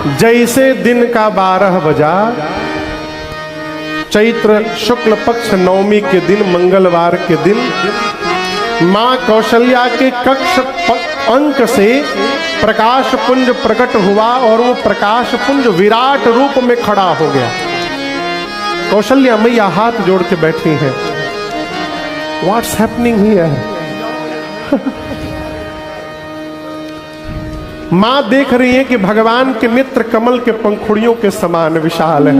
जैसे दिन का 12 बजा, चैत्र शुक्ल पक्ष नवमी के दिन, मंगलवार के दिन मां कौशल्या के कक्ष अंक से प्रकाश पुंज प्रकट हुआ और वो प्रकाश पुंज विराट रूप में खड़ा हो गया। कौशल्या मैया हाथ जोड़ के बैठी हैं। What's happening here? मां देख रही है कि भगवान के नेत्र कमल के पंखुड़ियों के समान विशाल है।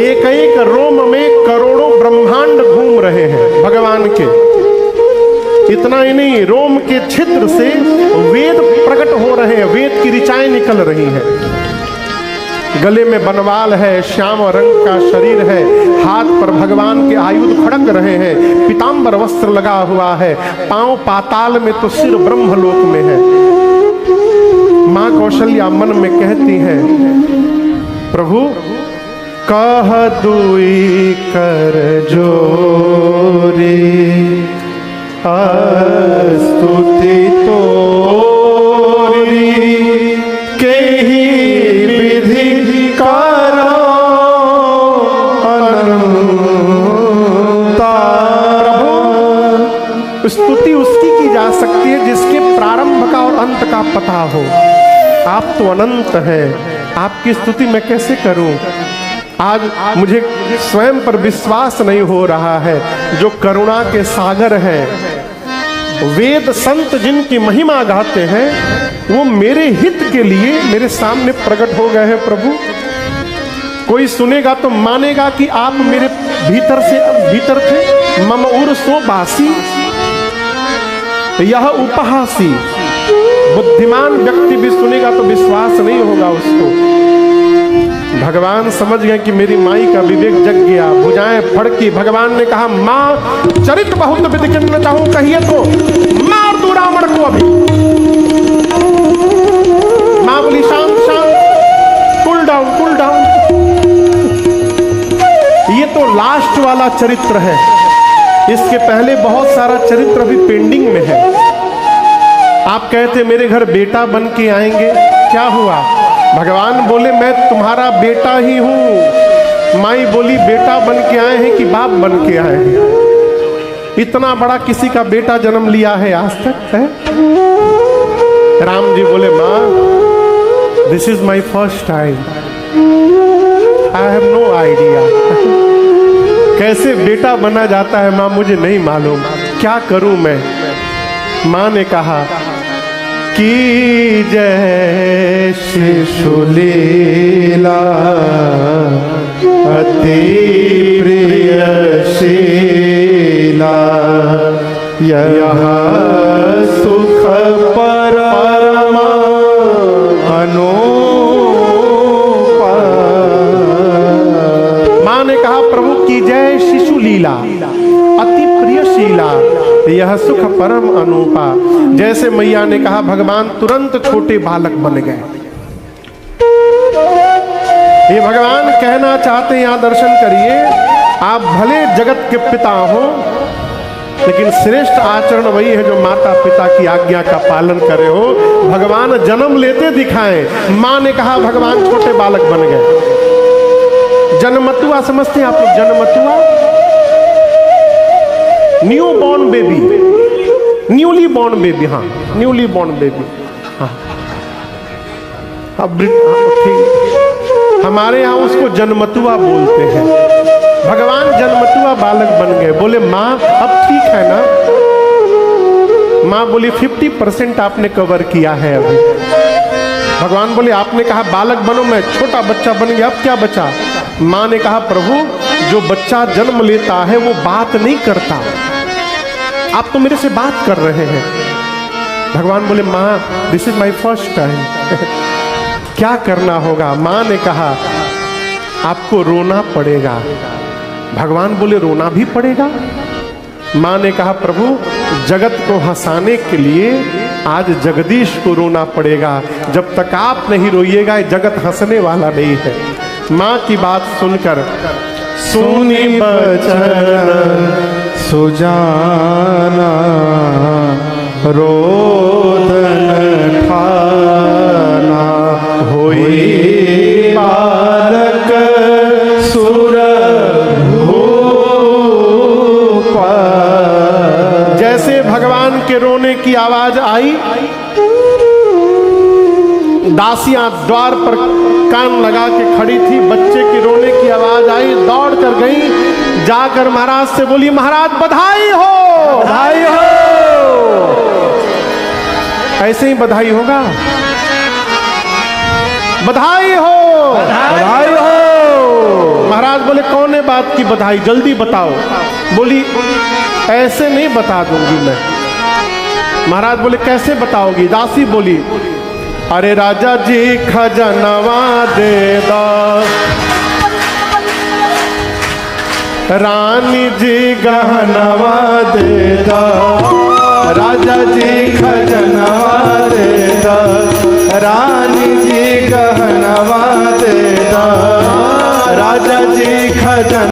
एक एक रोम में करोड़ों ब्रह्मांड घूम रहे हैं भगवान के। इतना ही नहीं, रोम के छिद्र से वेद प्रकट हो रहे हैं, वेद की ऋचाएं निकल रही हैं। गले में बनवाल है, श्याम रंग का शरीर है, हाथ पर भगवान के आयुध खड़क रहे हैं, पीतांबर वस्त्र लगा हुआ है, पांव पाताल में तो सिर ब्रह्मलोक में है। मां कौशल्या मन में कहती है, प्रभु कह दुई कर जोरे, स्तुति तोरी केहि विधि करो अनंता। प्रभु स्तुति उसकी की जा सकती है जिसके प्रारंभ का और अंत का पता हो। आप तो अनंत है, आपकी स्तुति मैं कैसे करूं? आज मुझे स्वयं पर विश्वास नहीं हो रहा है। जो करुणा के सागर हैं, वेद संत जिनकी महिमा गाते हैं, वो मेरे हित के लिए मेरे सामने प्रकट हो गए हैं। प्रभु कोई सुनेगा तो मानेगा कि आप मेरे भीतर थे। मम उर्सो बासी यह उपहासी। बुद्धिमान व्यक्ति भी सुनेगा तो विश्वास नहीं होगा उसको। भगवान समझ गए कि मेरी माई का विवेक जग गया, भुजाएं फड़की। भगवान ने कहा, मां चरित बहुत विधि करना चाहूं, कहिए तो मार दो रावण को अभी। मां बोली, शांत शांत, कूल डाउन कूल डाउन। ये तो लास्ट वाला चरित्र है, इसके पहले बहुत सारा चरित्र अभी पेंडिंग में है। आप कहते मेरे घर बेटा बन के आएंगे, क्या हुआ? भगवान बोले, मैं तुम्हारा बेटा ही हूं। माई बोली, बेटा बन के आए हैं कि बाप बन के आए हैं? इतना बड़ा किसी का बेटा जन्म लिया है आज तक है? राम जी बोले, मां this is my first time, I have no idea. कैसे बेटा बना जाता है मां, मुझे नहीं मालूम, क्या करूं मैं? मां ने कहा कि जय शिशुलीला अति प्रिय शीला, यह सुख परम अनुपा। मां ने कहा, प्रभु की जय शिशुलीला अति प्रिय शीला, यह सुख परम अनुपा। जैसे मैया ने कहा, भगवान तुरंत छोटे बालक बन गए। ये भगवान कहना चाहते हैं, यहां दर्शन करिए, आप भले जगत के पिता हो, लेकिन श्रेष्ठ आचरण वही है जो माता पिता की आज्ञा का पालन करे हो। भगवान जन्म लेते दिखाएं। मां ने कहा, भगवान छोटे बालक बन गए। जन्मतुआ समझते हैं आप लोग? जन्मतुआ, new born baby, newly born baby. हाँ, न्यूली बॉर्न बेबी। हाँ, अब ठीक, हमारे यहाँ उसको जन्मतुआ बोलते हैं। भगवान जन्मतुआ बालक बन गए। बोले, माँ अब ठीक है ना? माँ बोली, 50% आपने कवर किया है अभी। भगवान बोले, आपने कहा बालक बनो, मैं छोटा बच्चा बन गया, अब क्या बचा? माँ ने कहा, प्रभु जो बच्चा जन्म लेता है वो बात नहीं करता, आप तो मेरे से बात कर रहे हैं। भगवान बोले, माँ this is my first time, क्या करना होगा? माँ ने कहा, आपको रोना पड़ेगा। भगवान बोले, रोना भी पड़ेगा? माँ ने कहा, प्रभु जगत को हंसाने के लिए आज जगदीश को रोना पड़ेगा। जब तक आप नहीं रोइएगा जगत हंसने वाला नहीं है। माँ की बात सुनकर सुनी बचन सुजाना, रोदन ठाना दासियां द्वार पर कान लगा के खड़ी थी। बच्चे की रोने की आवाज आई, दौड़ कर गई, जाकर महाराज से बोली, महाराज बधाई हो, बधाई हो। ऐसे ही बधाई होगा, बधाई हो, बधाई हो। महाराज बोले कौन है बात की बधाई, जल्दी बताओ। बोली ऐसे नहीं बता दूंगी मैं। महाराज बोले कैसे बताओगी। दासी बोली, अरे राजा जी खजनवा दे दो, रानी जी गहनवा दे दो, राजा जी खजनवा दे दो, रानी जी गहनवा दे दो, राजा जी खजन